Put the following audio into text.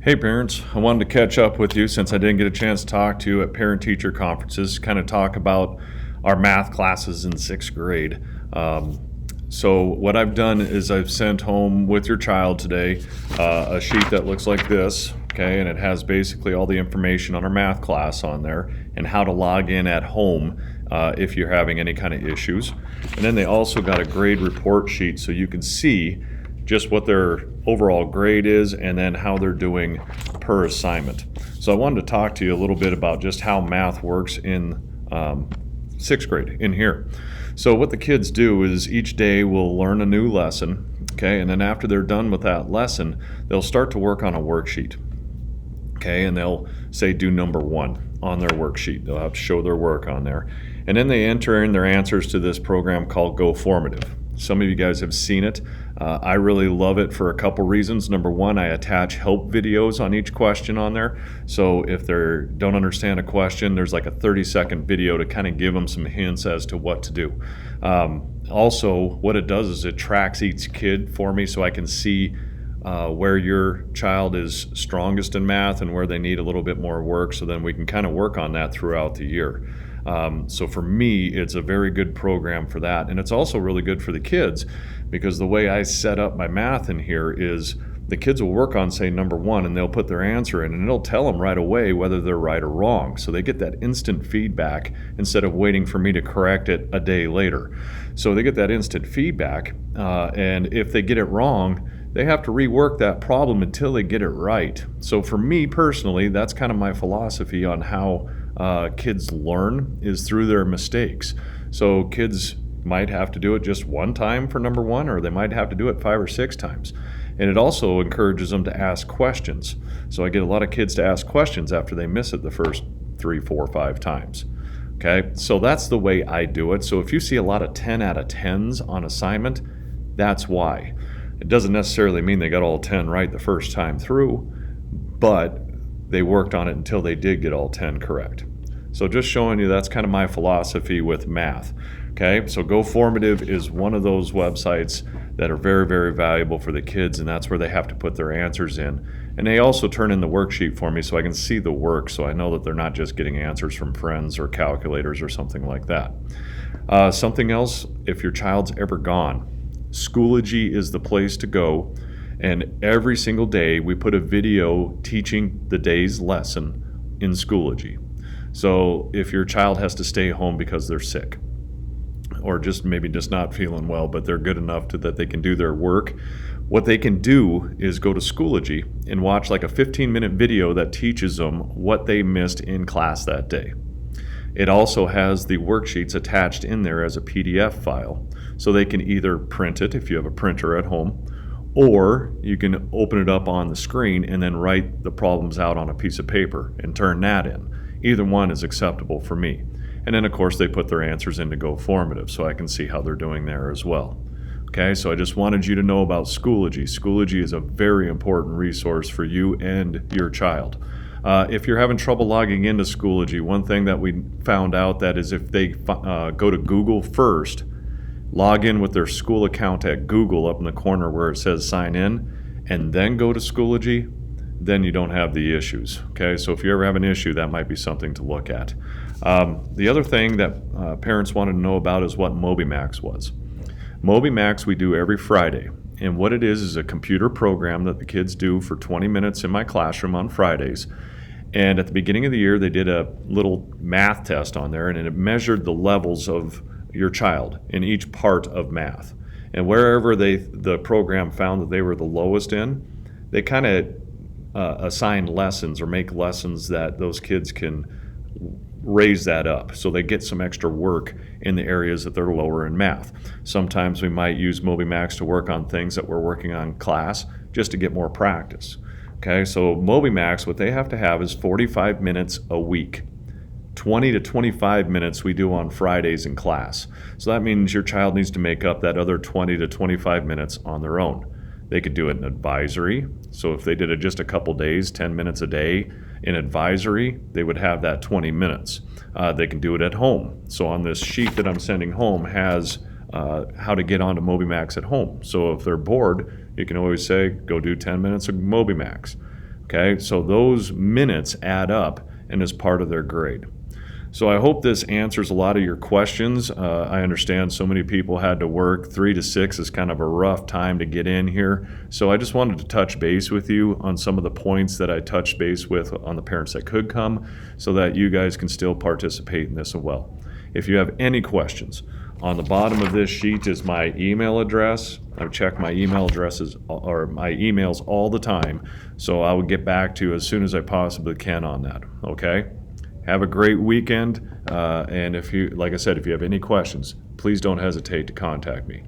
Hey parents, I wanted to catch up with you since I didn't get a chance to talk to you at parent-teacher conferences, kind of talk about our math classes in 6th grade. So what I've done is I've sent home with your child today a sheet that looks like this, okay, and it has basically all the information on our math class on there and how to log in at home if you're having any kind of issues. And then they also got a grade report sheet so you can see just what their overall grade is and then how they're doing per assignment. So I wanted to talk to you a little bit about just how math works in 6th grade in here. So what the kids do is each day we'll learn a new lesson, okay, and then after they're done with that lesson, they'll start to work on a worksheet, okay, and they'll say do number 1 on their worksheet. They'll have to show their work on there. And then they enter in their answers to this program called Go Formative. Some of you guys have seen it. I really love it for a couple reasons. Number one, I attach help videos on each question on there. So if they don't understand a question, there's like a 30-second video to kind of give them some hints as to what to do. Also, what it does is it tracks each kid for me so I can see where your child is strongest in math and where they need a little bit more work, so then we can kind of work on that throughout the year. So for me, it's a very good program for that. And it's also really good for the kids because the way I set up my math in here is the kids will work on, say, number 1, and they'll put their answer in, and it'll tell them right away whether they're right or wrong. So they get that instant feedback instead of waiting for me to correct it a day later. So they get that instant feedback, and if they get it wrong, they have to rework that problem until they get it right. So for me personally, that's kind of my philosophy on how kids learn is through their mistakes. So kids might have to do it just one time for number 1, or they might have to do it 5 or 6 times. And it also encourages them to ask questions. So I get a lot of kids to ask questions after they miss it the first 3, 4, 5 times. Okay, so that's the way I do it. So if you see a lot of 10 out of 10s on assignment, that's why. It doesn't necessarily mean they got all 10 right the first time through, but they worked on it until they did get all 10 correct. So just showing you that's kind of my philosophy with math. Okay, so Go Formative is one of those websites that are very, very valuable for the kids, and that's where they have to put their answers in. And they also turn in the worksheet for me so I can see the work, so I know that they're not just getting answers from friends or calculators or something like that. Something else, if your child's ever gone, Schoology is the place to go. And every single day we put a video teaching the day's lesson in Schoology. So if your child has to stay home because they're sick, or just maybe just not feeling well, but they're good enough that they can do their work, what they can do is go to Schoology and watch like a 15-minute video that teaches them what they missed in class that day. It also has the worksheets attached in there as a PDF file, so they can either print it if you have a printer at home, or you can open it up on the screen and then write the problems out on a piece of paper and turn that in. Either one is acceptable for me. And then of course they put their answers into Go Formative so I can see how they're doing there as well. Okay, so I just wanted you to know about Schoology. Schoology is a very important resource for you and your child. If you're having trouble logging into Schoology, one thing that we found out that is if they go to Google first, log in with their school account at Google up in the corner where it says sign in, and then go to Schoology, then you don't have the issues. Okay, so if you ever have an issue, that might be something to look at. The other thing that parents wanted to know about is what MobyMax was. MobyMax we do every Friday, and what it is a computer program that the kids do for 20 minutes in my classroom on Fridays. And at the beginning of the year, they did a little math test on there, and it measured the levels of your child in each part of math. And wherever the program found that they were the lowest in, they kind of assign lessons or make lessons that those kids can raise that up so they get some extra work in the areas that they're lower in math. Sometimes we might use MobyMax to work on things that we're working on class just to get more practice. Okay, so MobyMax, what they have to have is 45 minutes a week. 20 to 25 minutes we do on Fridays in class. So that means your child needs to make up that other 20 to 25 minutes on their own. They could do it in advisory. So if they did it just a couple days, 10 minutes a day in advisory, they would have that 20 minutes. They can do it at home. So on this sheet that I'm sending home has how to get onto MobyMax at home. So if they're bored, you can always say, go do 10 minutes of MobyMax. Okay, so those minutes add up and is part of their grade. So I hope this answers a lot of your questions. I understand so many people had to work. 3 to 6 is kind of a rough time to get in here. So I just wanted to touch base with you on some of the points that I touched base with on the parents that could come, so that you guys can still participate in this as well. If you have any questions, on the bottom of this sheet is my email address. I check my email addresses or my emails all the time, so I will get back to you as soon as I possibly can on that. Okay? Have a great weekend, and if you, like I said, if you have any questions, please don't hesitate to contact me.